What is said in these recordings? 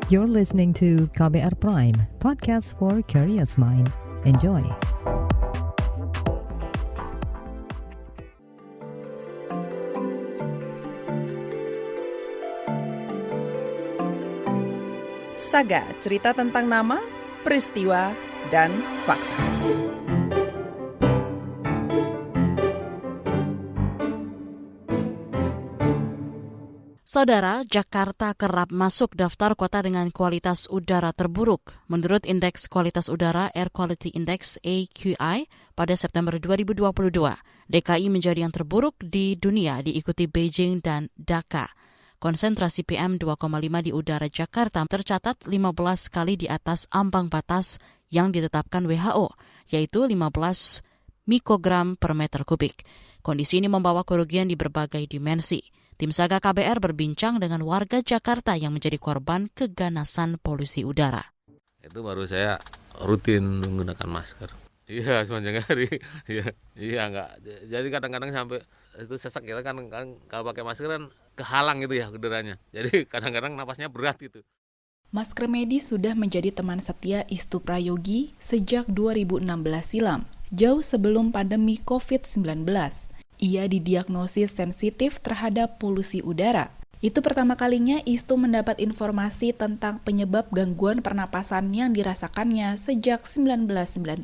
You're listening to KBR Prime, podcast for curious mind. Enjoy. Saga, cerita tentang nama, peristiwa, dan fakta. Saudara, Jakarta kerap masuk daftar kota dengan kualitas udara terburuk. Menurut Indeks Kualitas Udara Air Quality Index AQI pada September 2022, DKI menjadi yang terburuk di dunia diikuti Beijing dan Dhaka. Konsentrasi PM 2,5 di udara Jakarta tercatat 15 kali di atas ambang batas yang ditetapkan WHO, yaitu 15 mikrogram per meter kubik. Kondisi ini membawa kerugian di berbagai dimensi. Tim Saga KBR berbincang dengan warga Jakarta yang menjadi korban keganasan polusi udara. Itu baru saya rutin menggunakan masker. Iya, sepanjang hari. Iya enggak. Jadi kadang-kadang sampai itu sesek gitu kan kalau pakai masker kan kehalang gitu ya udaranya. Jadi kadang-kadang napasnya berat gitu. Masker medis sudah menjadi teman setia Istu Prayogi sejak 2016 silam, jauh sebelum pandemi COVID-19. Ia didiagnosis sensitif terhadap polusi udara. Itu pertama kalinya Istu mendapat informasi tentang penyebab gangguan pernapasan yang dirasakannya sejak 1995.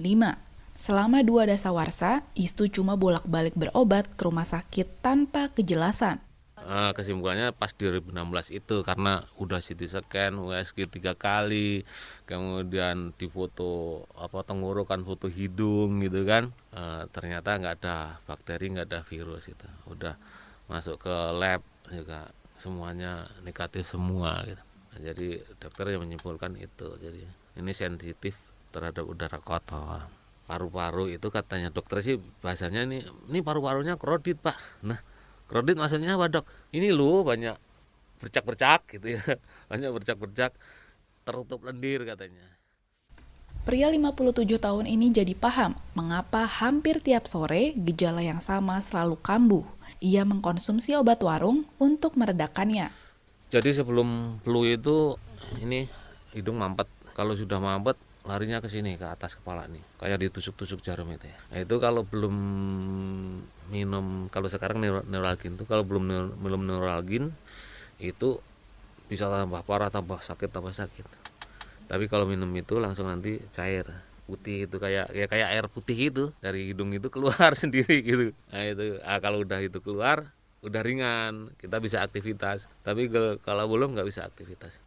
Selama 2 dasawarsa, Istu cuma bolak-balik berobat ke rumah sakit tanpa kejelasan. Kesimpulannya pas 2016 itu karena udah CT scan, USG 3 kali, kemudian difoto tenggorokan, foto hidung gitu kan, ternyata nggak ada bakteri, nggak ada virus itu. Udah masuk ke lab juga semuanya negatif semua gitu. Nah, jadi dokter yang menyimpulkan itu, jadi ini sensitif terhadap udara kotor. Paru-paru itu katanya dokter sih bahasanya ini paru-parunya krodit Pak. Nah, krodit maksudnya apa dok? Ini loh banyak bercak-bercak gitu ya, banyak bercak-bercak tertutup lendir katanya. Pria 57 tahun ini jadi paham mengapa hampir tiap sore gejala yang sama selalu kambuh. Ia mengkonsumsi obat warung untuk meredakannya. Jadi sebelum flu itu ini hidung mampet. Kalau sudah mampet larinya ke sini, ke atas kepala nih, kayak ditusuk-tusuk jarum itu ya. Nah, itu kalau belum minum, kalau sekarang neuralgin itu kalau belum minum neuralgin itu bisa tambah parah, tambah sakit. Tapi kalau minum itu langsung nanti cair putih itu kayak air putih itu dari hidung itu keluar sendiri gitu. Nah itu kalau udah itu keluar udah ringan, kita bisa aktivitas. Tapi kalau belum nggak bisa aktivitas.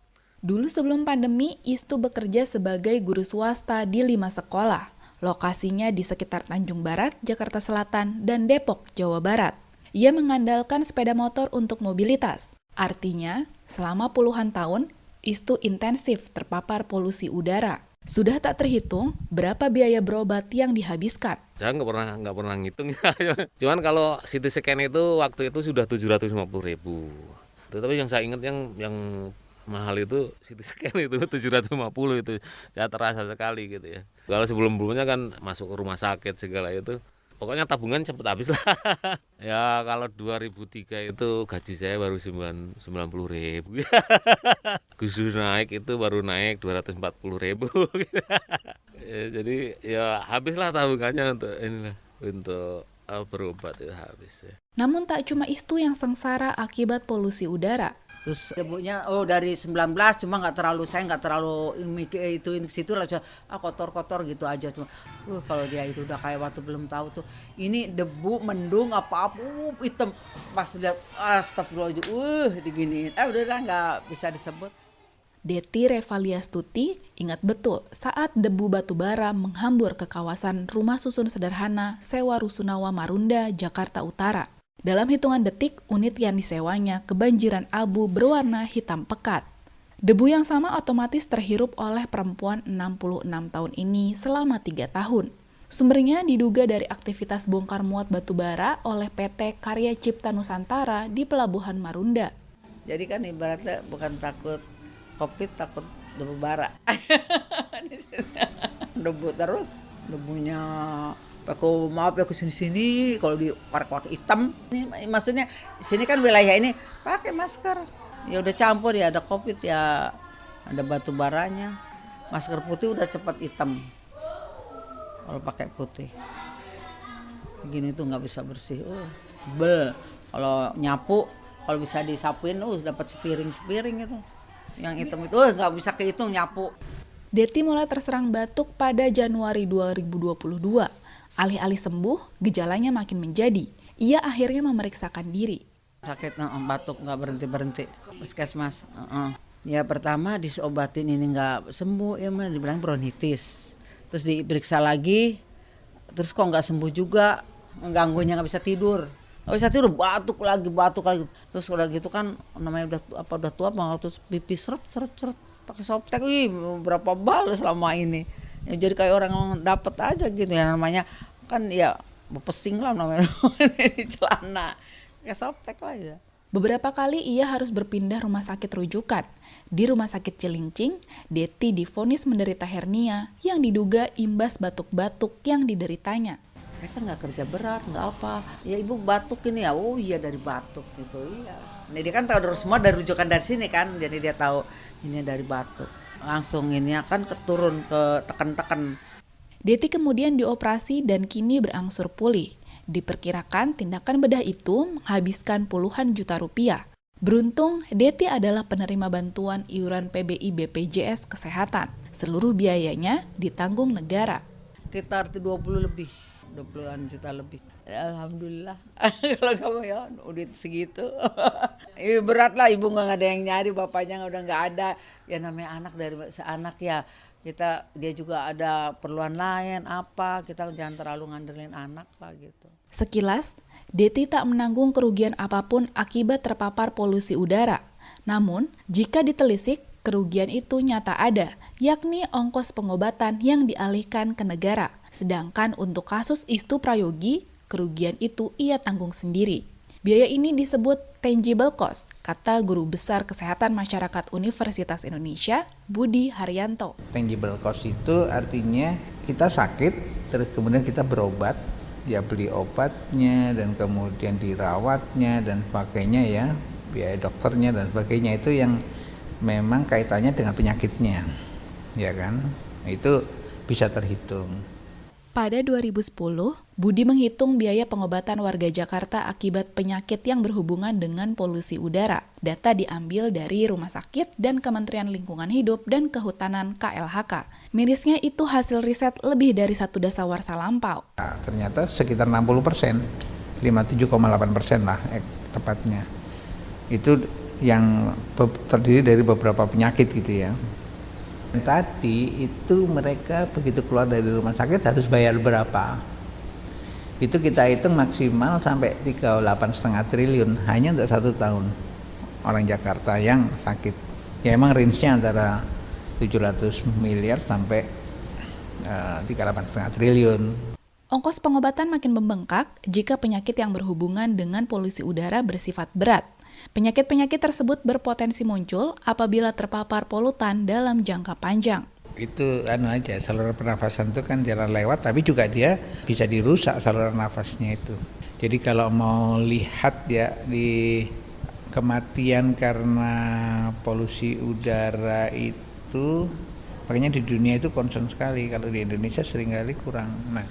Dulu sebelum pandemi, Istu bekerja sebagai guru swasta di 5 sekolah. Lokasinya di sekitar Tanjung Barat, Jakarta Selatan, dan Depok, Jawa Barat. Ia mengandalkan sepeda motor untuk mobilitas. Artinya, selama puluhan tahun, Istu intensif terpapar polusi udara. Sudah tak terhitung berapa biaya berobat yang dihabiskan. Saya nggak pernah ngitung ya. Cuman kalau CT scan itu waktu itu sudah 750.000. Tapi yang saya ingat yang mahal itu CT scan itu 750 itu ya terasa sekali gitu ya. Kalau sebelumnya kan masuk ke rumah sakit segala itu pokoknya tabungan cepet habis lah. Ya kalau 2003 itu gaji saya baru 90.000. Khusus naik itu baru naik 240.000. Ya, jadi ya habislah tabungannya untuk berobat itu habis ya. Namun tak cuma Istu yang sengsara akibat polusi udara. Terus debunya dari 19 cuma saya nggak terlalu mikir itu di situ lah, kotor-kotor gitu aja cuma kalau dia itu udah kayak waktu belum tahu tuh ini debu mendung apa hitam pas lihat astagfirullahaladzim diginiin udah nggak bisa disebut. Deti Revaliastuti ingat betul saat debu batu bara menghambur ke kawasan rumah susun sederhana sewa Rusunawa Marunda, Jakarta Utara. Dalam hitungan detik, unit yang disewanya kebanjiran abu berwarna hitam pekat. Debu yang sama otomatis terhirup oleh perempuan 66 tahun ini selama 3 tahun. Sumbernya diduga dari aktivitas bongkar muat batu bara oleh PT Karya Cipta Nusantara di Pelabuhan Marunda. Jadi kan ibaratnya bukan takut COVID, takut debu bara. Debu terus, debunya aku maaf ya kesini-sini kalau di warna hitam. Ini maksudnya sini kan wilayah ini pakai masker. Ya udah campur ya ada COVID ya ada batu baranya. Masker putih udah cepat hitam kalau pakai putih. Gini tuh nggak bisa bersih. Kalau nyapu, kalau bisa disapuin, dapat sepiring itu. Yang hitam itu nggak bisa kehitung nyapu. Deti mulai terserang batuk pada Januari 2022. Alih-alih sembuh, gejalanya makin menjadi. Ia akhirnya memeriksakan diri. Sakit batuk nggak berhenti. Puskesmas. Ya pertama disobatin ini nggak sembuh, ya dibilang bronkitis. Terus diperiksa lagi, terus kok nggak sembuh juga, mengganggunya nggak bisa tidur. Nggak bisa tidur, batuk lagi. Terus udah gitu kan namanya udah tua banget, terus pipi seret pakai Softtek. Berapa bal selama ini. Ya, jadi kayak orang dapet aja gitu ya, namanya kan ya pesing lah namanya di celana. Kayak Softtek lah ya. Beberapa kali ia harus berpindah rumah sakit rujukan. Di Rumah Sakit Cilincing, Deti divonis menderita hernia yang diduga imbas batuk-batuk yang dideritanya. Saya kan nggak kerja berat, nggak apa. Ya ibu batuk ini ya, iya dari batuk gitu, iya. Nah, dia kan tahu semua dari rujukan dari sini kan, jadi dia tahu ini dari batuk. Langsung ini akan keturun ke tekan-tekan. Deti kemudian dioperasi dan kini berangsur pulih. Diperkirakan tindakan bedah itu menghabiskan puluhan juta rupiah. Beruntung, Deti adalah penerima bantuan iuran PBI BPJS Kesehatan. Seluruh biayanya ditanggung negara. Sekitar 20-an juta lebih. Ya, alhamdulillah. Kalau kamu ya udah segitu. Berat lah, ibu nggak ada yang nyari, bapaknya udah nggak ada. Ya namanya anak dari seanak ya. Dia juga ada perluan lain kita jangan terlalu ngandelin anak lah gitu. Sekilas, Deti tak menanggung kerugian apapun akibat terpapar polusi udara. Namun, jika ditelisik, kerugian itu nyata ada, yakni ongkos pengobatan yang dialihkan ke negara. Sedangkan untuk kasus Istu Prayogi, kerugian itu ia tanggung sendiri. Biaya ini disebut tangible cost, kata Guru Besar Kesehatan Masyarakat Universitas Indonesia, Budi Haryanto. Tangible cost itu artinya kita sakit, terus kemudian kita berobat, ya beli obatnya dan kemudian dirawatnya dan sebagainya ya, biaya dokternya dan sebagainya, itu yang memang kaitannya dengan penyakitnya, ya kan? Itu bisa terhitung. Pada 2010, Budi menghitung biaya pengobatan warga Jakarta akibat penyakit yang berhubungan dengan polusi udara. Data diambil dari Rumah Sakit dan Kementerian Lingkungan Hidup dan Kehutanan KLHK. Mirisnya itu hasil riset lebih dari 1 dasawarsa lampau. Nah, ternyata sekitar 60%, 57,8% lah tepatnya. Itu yang terdiri dari beberapa penyakit gitu ya. Tadi itu mereka begitu keluar dari rumah sakit harus bayar berapa? Itu kita hitung maksimal sampai 38,5 triliun hanya untuk 1 tahun orang Jakarta yang sakit. Ya emang range-nya antara 700 miliar sampai 38,5 triliun. Ongkos pengobatan makin membengkak jika penyakit yang berhubungan dengan polusi udara bersifat berat. Penyakit-penyakit tersebut berpotensi muncul apabila terpapar polutan dalam jangka panjang. Itu aja, saluran pernafasan itu kan jalan lewat, tapi juga dia bisa dirusak saluran nafasnya itu. Jadi kalau mau lihat ya di kematian karena polusi udara itu, makanya di dunia itu concern sekali, kalau di Indonesia seringkali kurang. Nah,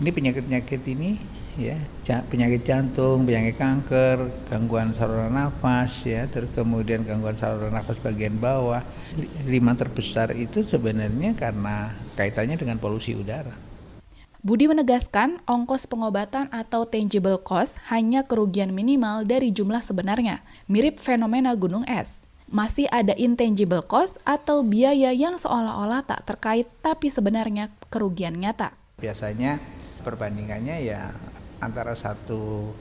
ini penyakit-penyakit ini ya, penyakit jantung, penyakit kanker, gangguan saluran nafas ya, terus kemudian gangguan saluran nafas bagian bawah. 5 terbesar itu sebenarnya karena kaitannya dengan polusi udara. Budi menegaskan ongkos pengobatan atau tangible cost hanya kerugian minimal dari jumlah sebenarnya, mirip fenomena gunung es. Masih ada intangible cost atau biaya yang seolah-olah tak terkait tapi sebenarnya kerugian nyata. Biasanya perbandingannya ya antara 1:1,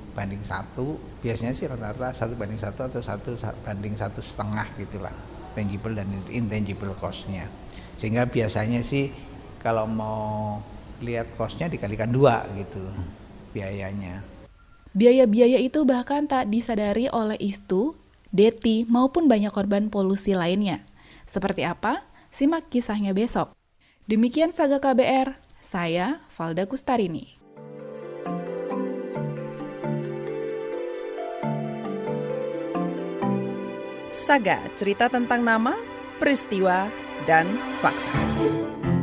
biasanya sih rata-rata 1:1 atau 1:1,5 gitulah, tangible dan intangible cost-nya. Sehingga biasanya sih kalau mau lihat cost-nya dikalikan 2 gitu biayanya. Biaya-biaya itu bahkan tak disadari oleh Istu, Deti maupun banyak korban polusi lainnya. Seperti apa? Simak kisahnya besok. Demikian Saga KBR, saya Valda Kustarini. Saga, cerita tentang nama, peristiwa, dan fakta.